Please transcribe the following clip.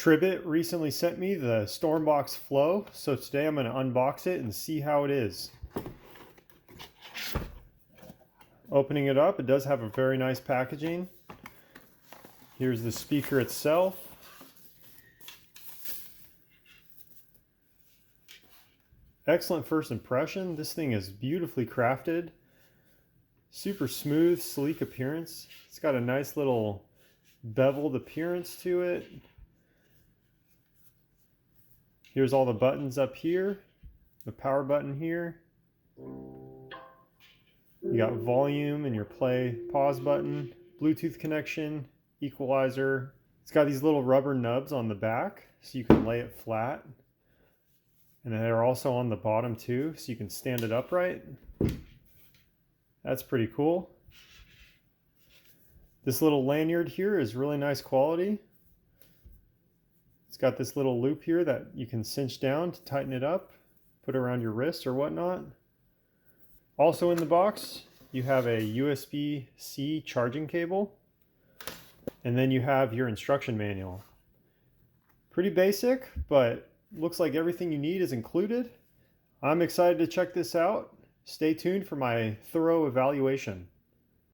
Tribit recently sent me the Stormbox Flow, so today I'm going to unbox it and see how it is. Opening it up, it does have a very nice packaging. Here's the speaker itself. Excellent first impression. This thing is beautifully crafted. Super smooth, sleek appearance. It's got a nice little beveled appearance to it. Here's all the buttons up here. The power button here. You got volume and your play pause button, Bluetooth connection, equalizer. It's got these little rubber nubs on the back so you can lay it flat. And they're also on the bottom too, so you can stand it upright. That's pretty cool. This little lanyard here is really nice quality. It's got this little loop here that you can cinch down to tighten it up, put it around your wrist or whatnot. Also in the box, you have a USB-C charging cable, and then you have your instruction manual. Pretty basic, but looks like everything you need is included. I'm excited to check this out. Stay tuned for my thorough evaluation.